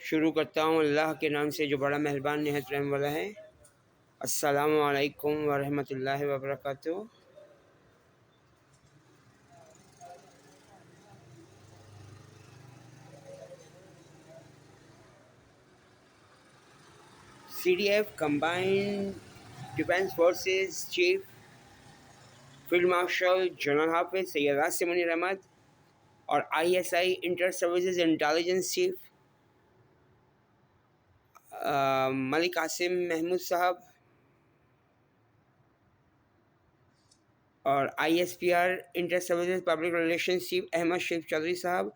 شروع کرتا ہوں اللہ کے نام سے جو بڑا مہربان نہایت رحم والا ہے۔ السلام علیکم ورحمۃ اللہ وبرکاتہ۔ CDF combined defence forces chief field marshal general Hafiz Syed Asim Munir Ahmed اور ISI inter services intelligence chief Malik Qasim Mahmood sahib اور ISPR inter services public relations chief Ahmed Sheikh Chaudhry sahib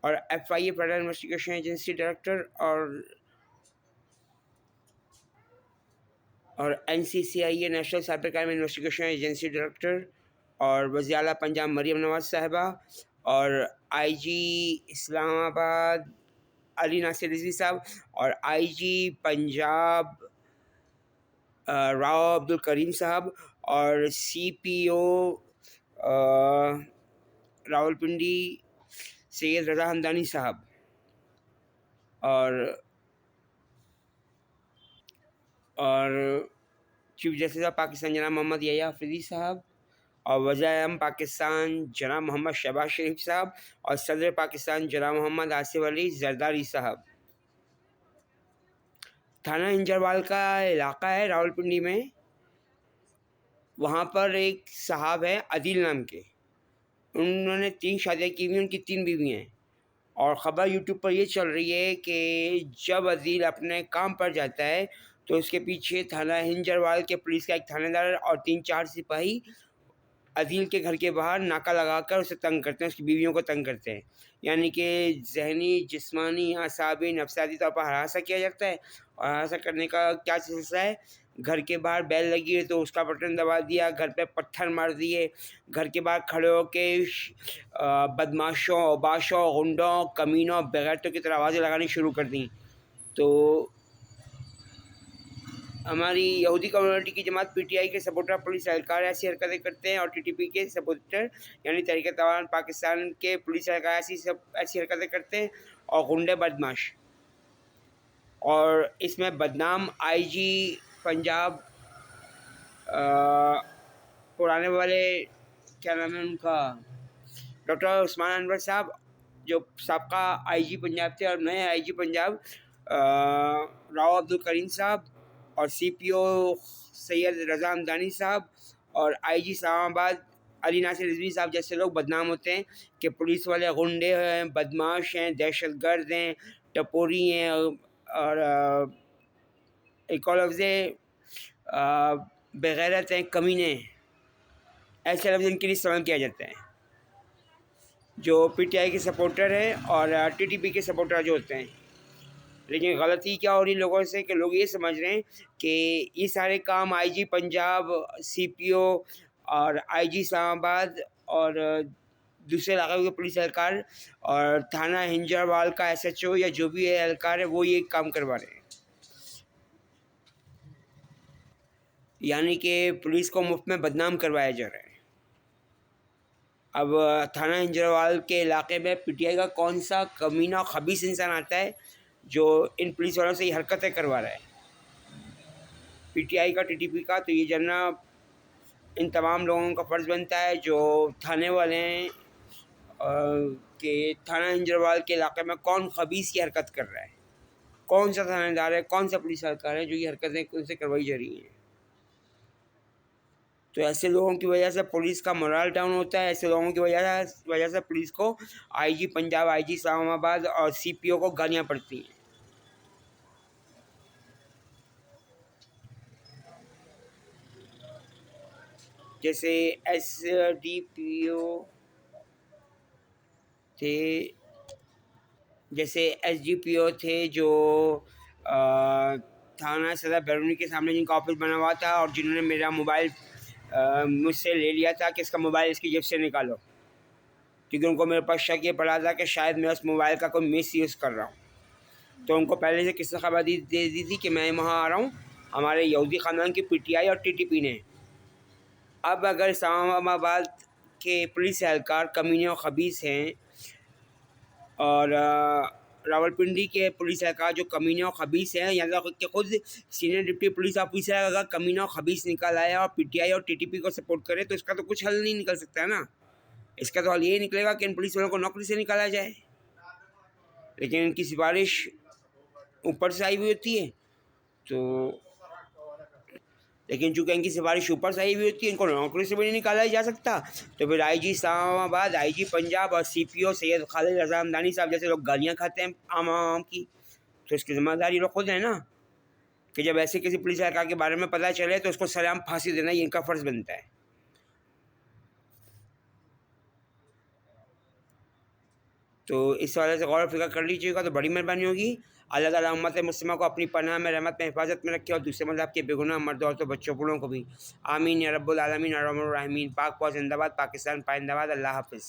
اور FIA federal investigation agency director اور NCCIA national cyber crime investigation agency director اور وزیر اعلیٰ پنجاب مریم نواز صاحبہ اور IG اسلام آباد علی ناصر رضوی صاحب اور IG پنجاب راؤ عبد الکریم صاحب اور CPO راولپنڈی سید رضا ہمدانی صاحب اور چیف جسٹس آف پاکستان جناب محمد یحییٰ فریدی صاحب اور وزیر اعظم پاکستان جناب محمد شہباز شریف صاحب اور صدر پاکستان جناب محمد آصف علی زرداری صاحب۔ تھانہ ہنجروال کا علاقہ ہے راولپنڈی میں، وہاں پر ایک صاحب ہے عدیل نام کے، انہوں نے 3 شادیاں کی ہوئی، ان کی 3 بیویاں ہیں، اور خبر یوٹیوب پر یہ چل رہی ہے کہ جب عدیل اپنے کام پر جاتا ہے تو اس کے پیچھے تھانہ ہنجروال کے پولیس کا ایک تھانے دار اور 3-4 سپاہی عدیل کے گھر کے باہر ناکہ لگا کر اسے تنگ کرتے ہیں، اس کی بیویوں کو تنگ کرتے ہیں، یعنی کہ ذہنی، جسمانی، اعصابی، نفسیاتی طور پر ہراساں کیا جاتا ہے۔ اور ہراساں کرنے کا کیا سلسلہ ہے؟ گھر کے باہر بیل لگی ہے تو اس کا بٹن دبا دیا، گھر پہ پتھر مار دیے، گھر کے باہر کھڑے ہو کے بدماشوں، اوباشوں، غنڈوں، کمینوں، بغیرتوں کی طرح آوازیں لگانی شروع کر دیں۔ تو ہماری یہودی کمیونٹی کی جماعت PTI کے سپورٹر پولیس اہلکار ایسی حرکتیں کرتے ہیں، اور TTP کے سپورٹر یعنی تحریک طالبان پاکستان کے پولیس اہلکار ایسی حرکتیں کرتے ہیں، اور غنڈے بدماش۔ اور اس میں بدنام IG پنجاب پرانے والے کیا نام ہے ان کا، ڈاکٹر عثمان انور صاحب جو سابقہ IG پنجاب تھے، اور نئے IG پنجاب راؤ عبد الکریم صاحب اور CPO سید رضا ہمدانی صاحب اور IG اسلام آباد علی ناصر رضوی صاحب جیسے لوگ بدنام ہوتے ہیں کہ پولیس والے غنڈے ہیں، بدماش ہیں، دہشت گرد ہیں، ٹپوری ہیں، اور ایک اور لفظ ہے بغیرت ہیں، کمینے ہیں، ایسے لفظ ان کے لیے استعمال کیا جاتا ہے جو PTI کے سپورٹر ہیں اور TTP کے سپورٹر جو ہوتے ہیں۔ لیکن غلطی کیا ہو رہی لوگوں سے کہ لوگ یہ سمجھ رہے ہیں کہ یہ سارے کام IG پنجاب، CPO اور IG اسلام آباد اور دوسرے علاقے کے پولیس اہلکار اور تھانہ ہنجروال کا SHO یا جو بھی اہلکار ہے وہ یہ کام کروا رہے ہیں، یعنی کہ پولیس کو مفت میں بدنام کروایا جا رہا ہے۔ اب تھانہ ہنجروال کے علاقے میں PTI کا کون سا کمینہ خبیث انسان آتا ہے جو ان پولیس والوں سے یہ حرکتیں کروا رہا ہے؟ PTI کا، TTP کا، تو یہ جاننا ان تمام لوگوں کا فرض بنتا ہے جو تھانے والے ہیں کہ تھانہ ہنجروال کے علاقے میں کون خبیث کی حرکت کر رہا ہے، کون سا تھانے دار ہے، کون سا پولیس اہلکار ہے جو یہ حرکتیں ان سے کروائی جا رہی ہیں۔ تو ایسے لوگوں کی وجہ سے پولیس کا مورال ڈاؤن ہوتا ہے، ایسے لوگوں کی وجہ سے پولیس کو IG پنجاب، IG اسلام آباد اور CPO کو گالیاں پڑتی ہیں۔ جیسے SDPO تھے، SGPO تھے جو تھانہ صدر بیرونی کے سامنے جن کا آفس بنا ہوا تھا، اور جنہوں نے میرا موبائل مجھ سے لے لیا تھا کہ اس کا موبائل اس کی جیب سے نکالو، کیونکہ ان کو میرے پاس شک یہ پڑا تھا کہ شاید میں اس موبائل کا کوئی مس یوز کر رہا ہوں۔ تو ان کو پہلے سے کس نے خبر دے دی تھی کہ میں وہاں آ رہا ہوں، ہمارے یہودی خاندان کی PTI اور TTP نے۔ اب اگر اسلام آباد کے پولیس اہلکار کمینے و خبیث ہیں اور راولپنڈی کے پولیس اہلکار جو کمینے اور خبیث ہیں، یہاں تک کہ خود سینئر ڈپٹی پولیس آفیسر اگر کمینہ اور خبیث نکال آیا اور پی ٹی آئی اور ٹی ٹی پی کو سپورٹ کرے تو اس کا تو کچھ حل نہیں نکل سکتا ہے نا. اس کا تو حل یہ نکلے گا کہ ان پولیس والوں کو نوکری سے نکالا جائے. لیکن ان کی سفارش اوپر سے آئی ہوئی ہوتی ہے، تو لیکن چونکہ ان کی سفارش اوپر سے آئی ہوئی ہوتی ہے، ان کو نوکری سے بھی نہیں نکالا جا سکتا، تو پھر آئی جی اسلام آباد، آئی جی پنجاب اور سی پی او سید خالد رضا ہمدانی صاحب جیسے لوگ گالیاں کھاتے ہیں عوام کی، تو اس کی ذمہ داری لوگ خود ہے نا، کہ جب ایسے کسی پولیس اہلکار کے بارے میں پتہ چلے تو اس کو سلام پھانسی دینا یہ ان کا فرض بنتا ہے. تو اس حوالے سے غور و فکر کر لیجیے گا تو بڑی مہربانی ہوگی. اللہ تعالیٰ امت مسلمہ کو اپنی پناہ میں، رحمت میں، حفاظت میں رکھے اور دوسرے مذہب کے بے گناہ مرد عورتوں بچوں بوڑھوں کو بھی. آمین یا رب العالمین ارحم الراحمین. پاک پاک زندہ باد، پاکستان پائندہ باد. اللہ حافظ.